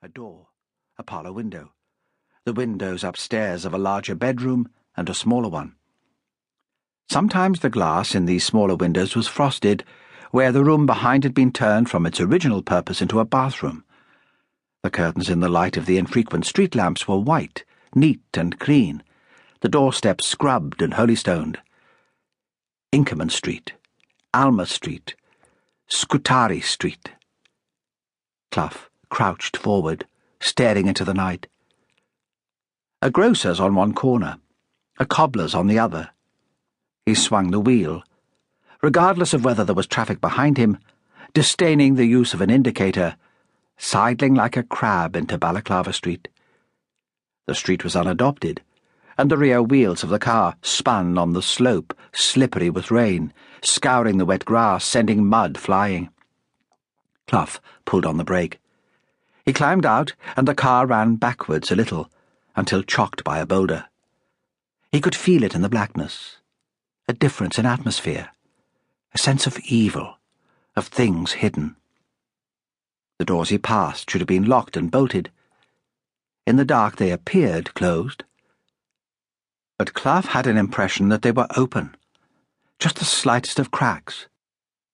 a door, a parlour window, the windows upstairs of a larger bedroom and a smaller one. Sometimes the glass in these smaller windows was frosted, where the room behind had been turned from its original purpose into a bathroom. The curtains in the light of the infrequent street lamps were white, neat and clean, the doorsteps scrubbed and holystoned. Inkerman Street, Alma Street, Scutari Street. Cluff crouched forward, staring into the night. A grocer's on one corner, a cobbler's on the other. He swung the wheel, regardless of whether there was traffic behind him, disdaining the use of an indicator, sidling like a crab into Balaclava Street. The street was unadopted, and the rear wheels of the car spun on the slope, slippery with rain, scouring the wet grass, sending mud flying. Cluff pulled on the brake. He climbed out, and the car ran backwards a little, until chocked by a boulder. He could feel it in the blackness. A difference in atmosphere, a sense of evil, of things hidden. The doors he passed should have been locked and bolted. In the dark they appeared closed. But Cluff had an impression that they were open, just the slightest of cracks,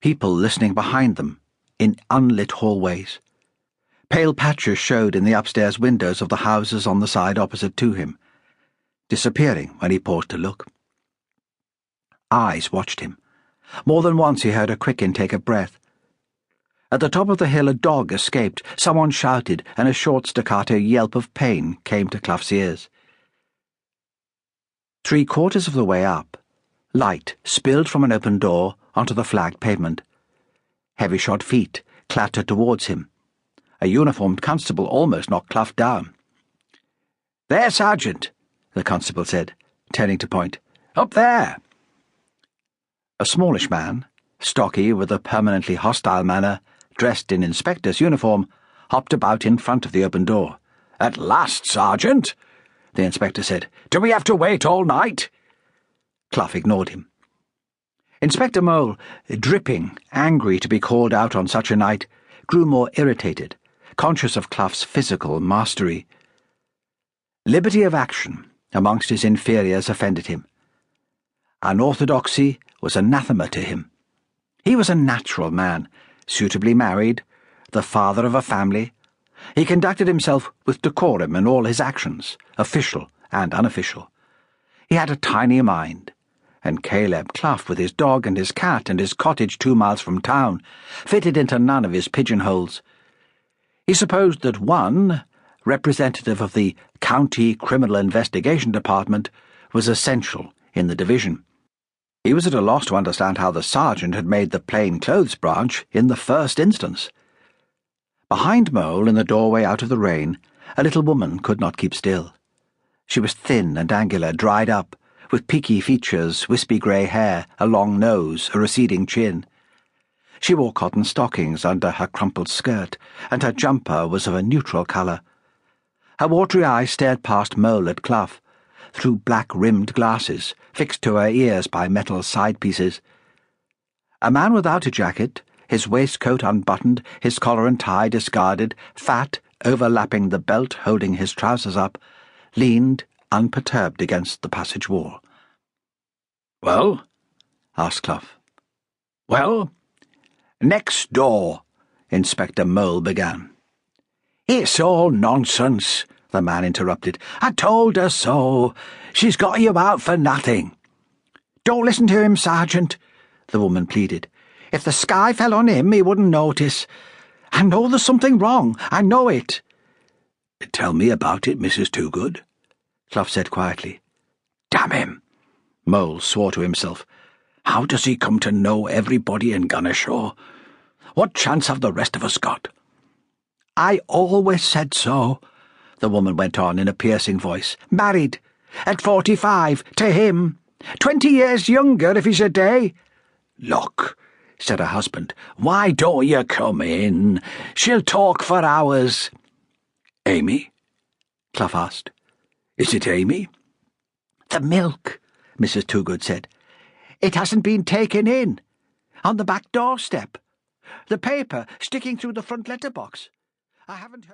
people listening behind them, in unlit hallways. Pale patches showed in the upstairs windows of the houses on the side opposite to him, disappearing when he paused to look. Eyes watched him. More than once he heard a quick intake of breath. At the top of the hill a dog escaped, someone shouted, and a short staccato yelp of pain came to Cluff's ears. 3/4 of the way up, light spilled from an open door onto the flagged pavement. Heavy-shod feet clattered towards him. A uniformed constable almost knocked Cluff down. "There, Sergeant," the constable said, turning to point. "Up there." A smallish man, stocky with a permanently hostile manner, dressed in inspector's uniform, hopped about in front of the open door. "At last, Sergeant," the inspector said. "Do we have to wait all night?" Cluff ignored him. Inspector Mole, dripping, angry to be called out on such a night, grew more irritated, conscious of Cluff's physical mastery. Liberty of action amongst his inferiors offended him. Unorthodoxy was anathema to him. He was a natural man, suitably married, the father of a family. He conducted himself with decorum in all his actions, official and unofficial. He had a tiny mind, and Caleb Cluff, with his dog and his cat and his cottage 2 miles from town, fitted into none of his pigeonholes. He supposed that one, representative of the County Criminal Investigation Department, was essential in the division. He was at a loss to understand how the sergeant had made the plain clothes branch in the first instance. Behind Mole, in the doorway out of the rain, a little woman could not keep still. She was thin and angular, dried up, with peaky features, wispy grey hair, a long nose, a receding chin. She wore cotton stockings under her crumpled skirt, and her jumper was of a neutral colour. Her watery eyes stared past Mole at Cluff, through black-rimmed glasses, fixed to her ears by metal side-pieces. A man without a jacket, his waistcoat unbuttoned, his collar and tie discarded, fat, overlapping the belt holding his trousers up, leaned unperturbed against the passage wall. "Well?" asked Cluff. "Well, next door," Inspector Mole began. "It's all nonsense," the man interrupted. "I told her so. She's got you out for nothing." "Don't listen to him, Sergeant," the woman pleaded. "If the sky fell on him, he wouldn't notice. I know there's something wrong. I know it." "Tell me about it, Mrs. Toogood," Cluff said quietly. "Damn him," Mole swore to himself. "How does he come to know everybody in Gunnarshaw? What chance have the rest of us got?" "I always said so," the woman went on in a piercing voice. "Married, at 45, to him. 20 years younger if he's a day." "Look," said her husband, "why don't you come in? She'll talk for hours." "Amy?" Cluff asked. "Is it Amy?" "The milk," Mrs. Toogood said. "It hasn't been taken in. On the back doorstep. The paper sticking through the front letterbox. I haven't heard..."